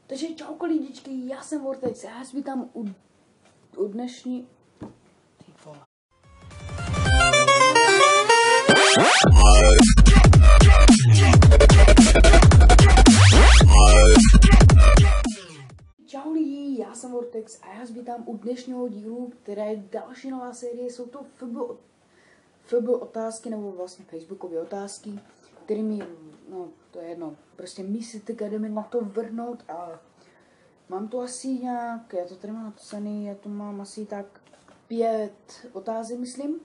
Takže čauko lidičky, já jsem Vortex a já vás vítám u dnešní... Ty vole. Čau lidi, já jsem Vortex a já vás vítám u dnešního dílu, která je další nová série. Jsou to FB otázky, nebo vlastně Facebookové otázky, kterými, no to je jedno, prostě myslíte, kde mi na to vrhnout a mám tu asi nějak, já to tady mám napsaný, já tu mám asi tak 5 otázek, myslím.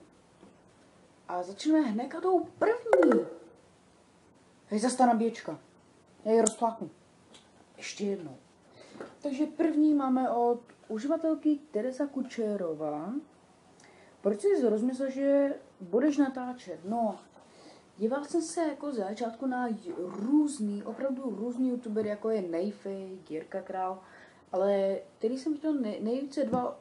A začneme hned a tou první. Hej, zase ta nabíječka. Já ji rozpláknu. Ještě jednou. Takže první máme od uživatelky Teresa Kučerová. Proč jsi rozmyslel, že budeš natáčet? No, díval jsem se jako za začátku na opravdu různý youtubery, jako je Nejfej, Jirka Král, ale který jsem viděl nejvíce 2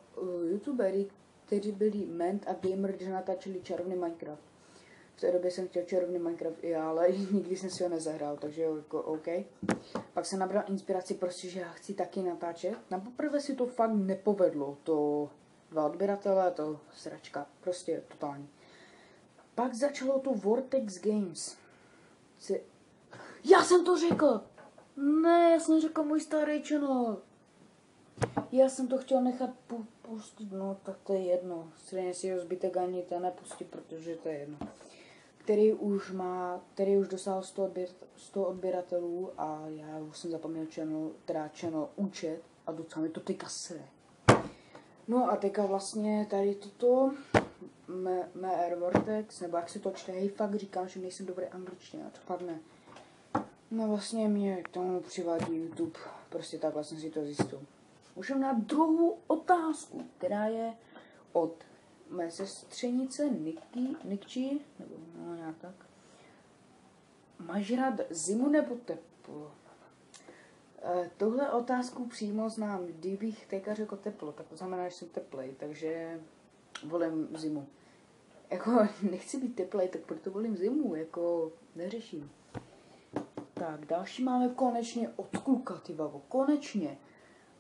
youtubery, kteří byli Ment a Gamer, když natáčeli čarovný Minecraft. V té době jsem chtěl čarovný Minecraft i já, ale nikdy jsem si ho nezahrál, takže jako OK. Pak jsem nabral inspiraci prostě, že já chci taky natáčet. Na poprvé si to fakt nepovedlo, to 2 odběratele, to sračka, prostě totální. Pak začalo to Vortex Games. Já jsem to řekl! Ne, já jsem řekl můj starý channel. Já jsem to chtěl nechat pustit, no tak to je jedno. Stejně si ho zbytek ani to nepustí, protože to je jedno. Který už dosáhl 100 odběratelů a já už jsem zapomněl channel účet a docela mi to teďka sere. No a teďka vlastně tady toto MR Vortex, nebo jak se to čte, hej, fakt říkám, že nejsem dobrý angličtina, to fakt ne. No vlastně mě k tomu přivádí YouTube, prostě takhle jsem si to zjistil. Můžeme na druhou otázku, která je od mé sestřenice Nikči, nebo no nějak tak. Máš rád zimu nebo teplo? Tuhle otázku přímo znám, kdybych teďka řekl teplo, tak to znamená, že jsem teplej, takže volím zimu. Jako nechci být teplej, tak proto volím zimu, jako neřeším. Tak, další máme konečně od kluka, ty babo, konečně.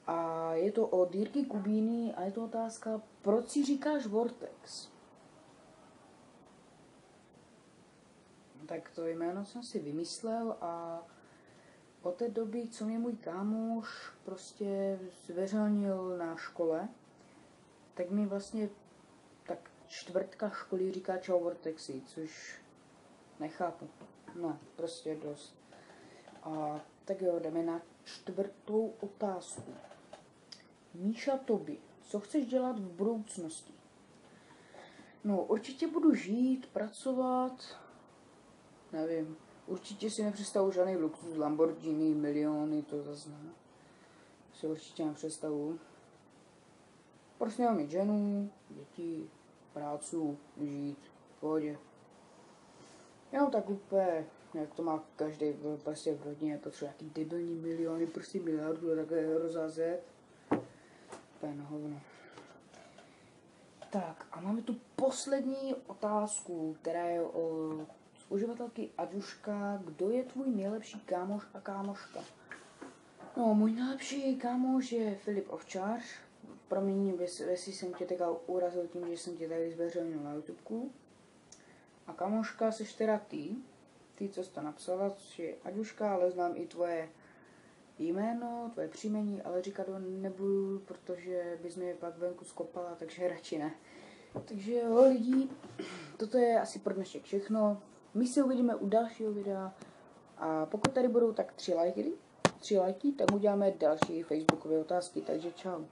A je to od Jirky Kubíny a je to otázka, proč si říkáš Vortex? Tak to jméno jsem si vymyslel a od té doby, co mě můj kámoš prostě zveřejnil na škole, tak mi vlastně tak čtvrtka školy říká čau Vortexi, což nechápu. No, prostě dost. A tak jo, jdeme na 4. otázku. Míša Tobi, co chceš dělat v budoucnosti? No, určitě budu žít, pracovat, nevím. Určitě si nepředstavu žádný luxus, Lamborghini, miliony, to zase ne. Si určitě nepředstavu. Prostě mám mít ženu, děti, prácu, žít, v pohodě. Jenom tak úplně, jak to má každý prostě v rodině, potřebuje nějaký debilní miliony, prostě miliardu, takhle rozházet. Pen hovno. Tak a máme tu poslední otázku, která je od uživatelky Aďuška. Kdo je tvůj nejlepší kámoš a kámoška? No, můj nejlepší kámoš je Filip Ovčář. Promiň, jestli jsem tě teďka urazil tím, že jsem tě tady zveřejnil na YouTubeku. A kámoška seš teda ty, co jsi to napsala, což je Aďuška, ale znám i tvoje jméno, tvoje příjmení, ale říkat to nebudu, protože bys mě pak venku skopala, takže radši ne. Takže jo lidi, toto je asi pro dnešek všechno. My se uvidíme u dalšího videa a pokud tady budou tak 3 lajky, tak uděláme další facebookové otázky, takže čau.